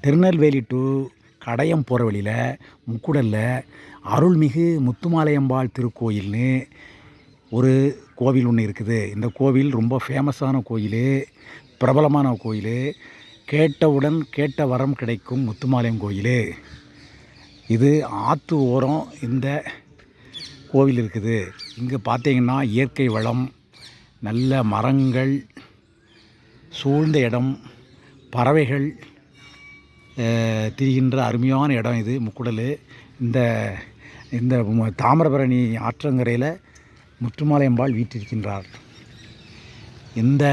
Tirunelveli to Kadayam போகிற வழியில் முக்குடலில் அருள்மிகு முத்துமாலையம்பாள் திருக்கோயில்னு ஒரு கோவில் ஒன்று இருக்குது. இந்த கோவில் ரொம்ப ஃபேமஸான கோயில், பிரபலமான கோயில். கேட்டவுடன் கேட்ட வரம் கிடைக்கும் முத்துமாலையம் கோயில். இது ஆற்று ஓரம் இந்த கோவில் இருக்குது. இங்கே பார்த்தீங்கன்னா இயற்கை வளம், நல்ல மரங்கள் சூழ்ந்த இடம், பறவைகள் திரிகின்ற அருமையான இடம் இது முக்குடல். இந்த இந்த தாமிரபரணி ஆற்றங்கரையில் முத்துமாலையம்பாள் வீற்றிருக்கின்றார். இந்த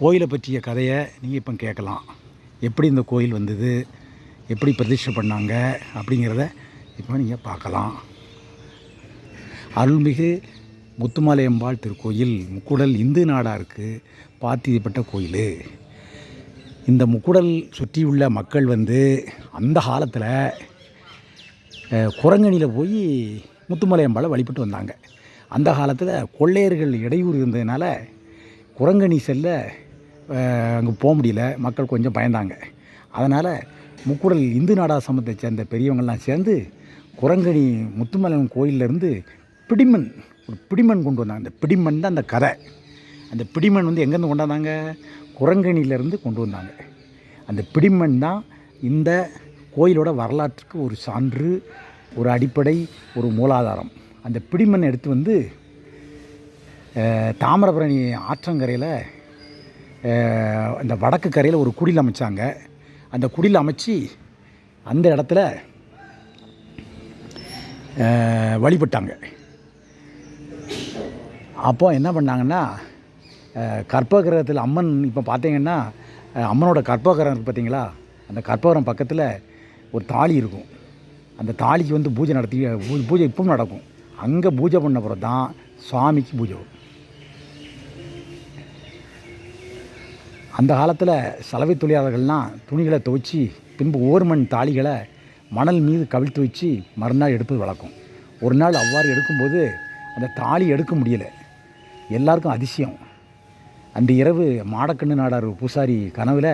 கோயிலை பற்றிய கதையை நீங்கள் இப்போ கேட்கலாம். எப்படி இந்த கோயில் வந்தது, எப்படி பிரதிஷ்டை பண்ணாங்க அப்படிங்கிறத இப்போ நீங்கள் பார்க்கலாம். அருள்மிகு முத்துமாலையம்பாள் திருக்கோயில் முக்குடல் இந்து நாடாருக்கு பாத்தியப்பட்ட கோயில். இந்த முக்குடல் சுற்றியுள்ள மக்கள் அந்த காலத்தில் குரங்கணியில் போய் முத்துமாலையம்பாளை வழிபட்டு வந்தாங்க. அந்த காலத்தில் கொள்ளையர்கள் இடையூறு இருந்ததுனால குரங்கணி செல்ல அங்கே போக முடியல, மக்கள் கொஞ்சம் பயந்தாங்க. அதனால் முக்குடல் இந்து நாடா சமூகத்தை சேர்ந்த பெரியவங்கள்லாம் சேர்ந்து குரங்கணி முத்துமாலையம் கோயிலேருந்து ஒரு பிடிமண் கொண்டு வந்தாங்க. அந்த பிடிமண் தான் அந்த கதை. அந்த பிடிமண் எங்கேருந்து கொண்டாந்தாங்க? குரங்கணியிலேருந்து கொண்டு வந்தாங்க. அந்த பிடிமண் தான் இந்த கோயிலோட வரலாற்றுக்கு ஒரு சான்று, ஒரு அடிப்படை, ஒரு மூலாதாரம். அந்த பிடிமண் எடுத்து தாமிரபரணி ஆற்றங்கரையில் அந்த வடக்கு கரையில் ஒரு குடில் அமைச்சாங்க. அந்த குடில் அமைச்சு அந்த இடத்துல வழிபட்டாங்க. அப்போ என்ன பண்ணாங்கன்னா, கற்பகிரகத்தில் அம்மன் இப்போ பார்த்தீங்கன்னா அம்மனோட கற்பகிரகம் இருக்குது பார்த்தீங்களா? அந்த கற்பகிரகம் பக்கத்தில் ஒரு தாலி இருக்கும். அந்த தாலிக்கு பூஜை நடத்தி பூஜை இப்பவும் நடக்கும். அங்கே பூஜை பண்ண பிறகு தான் சுவாமிக்கு பூஜை வரும். அந்த காலத்தில் சலவை தொழிலாளர்கள்லாம் துணிகளை துவைச்சி பின்பு ஓர்மண் தாலிகளை மணல் மீது கவிழ்த்து வச்சு மறுநாள் எடுப்பது வழக்கம். ஒரு நாள் அவ்வாறு எடுக்கும்போது அந்த தாலி எடுக்க முடியலை. எல்லாருக்கும் அதிசயம். அந்த இரவு மாடக்கண்ணு நாடார் பூசாரி கனவில்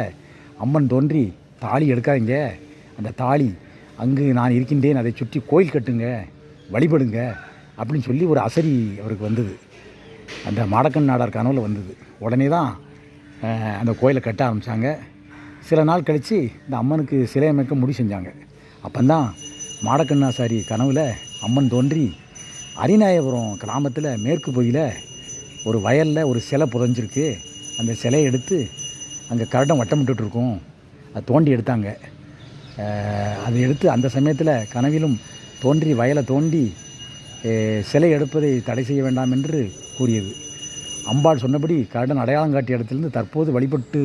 அம்மன் தோன்றி, தாலி எடுக்காதீங்க, அந்த தாலி அங்கு நான் இருக்கின்றேன், அதை சுற்றி கோயில் கட்டுங்க, வழிபடுங்க அப்படின்னு சொல்லி ஒரு அசரி அவருக்கு வந்தது. அந்த மாடக்கண்ணு நாடார் கனவில் வந்தது. உடனே தான் அந்த கோயிலை கட்ட ஆரம்பித்தாங்க. சில நாள் கழித்து இந்த அம்மனுக்கு சிலை அமைக்க முடிவு செஞ்சாங்க. அப்போந்தான் மாடக்கண்ணாசாரி கனவில் அம்மன் தோன்றி அரிநாயபுரம் கிராமத்தில் மேற்கு பகுதியில் ஒரு வயலில் ஒரு சிலை புதைஞ்சிருக்கு. அந்த சிலையை எடுத்து அங்கே கரடம் வட்டமிட்டுருக்கும், அதை தோண்டி எடுத்தாங்க. அதை எடுத்து அந்த சமயத்தில் கனவிலும் தோன்றி வயலை தோண்டி சிலை எடுப்பதை தடை செய்ய வேண்டாம் என்று கூறியது. அம்பாள் சொன்னபடி கரடன் அடையாளம் காட்டிய இடத்துலேருந்து தற்போது வழிபட்டு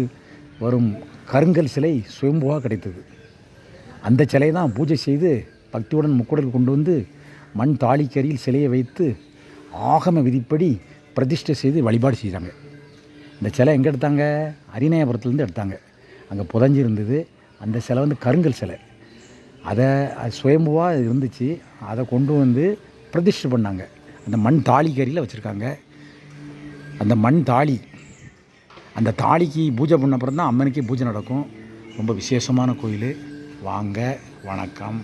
வரும் கருங்கல் சிலை சுயம்புவாக கிடைத்தது. அந்த சிலை தான் பூஜை செய்து பக்தியுடன் முக்குடல் கொண்டு மண் தாலிக்கரியில் சிலையை வைத்து ஆகம விதிப்படி பிரதிஷ்டை செய்து வழிபாடு செய்தாங்க. இந்த சிலை எங்கே எடுத்தாங்க? அரிநாயபுரத்துலேருந்து எடுத்தாங்க. அங்கே புதஞ்சிருந்தது. அந்த சிலை கருங்கல் சிலை. அதை சுயம்புவாக இருந்துச்சு. அதை கொண்டு பிரதிஷ்டை பண்ணாங்க. அந்த மண் தாலிக்கரியில் வச்சுருக்காங்க. அந்த மண் தாலி, அந்த தாலிக்கு பூஜை பண்ண அப்புறம் தான் அம்மனுக்கே பூஜை நடக்கும். ரொம்ப விசேஷமான கோயில். வாங்க, வணக்கம்.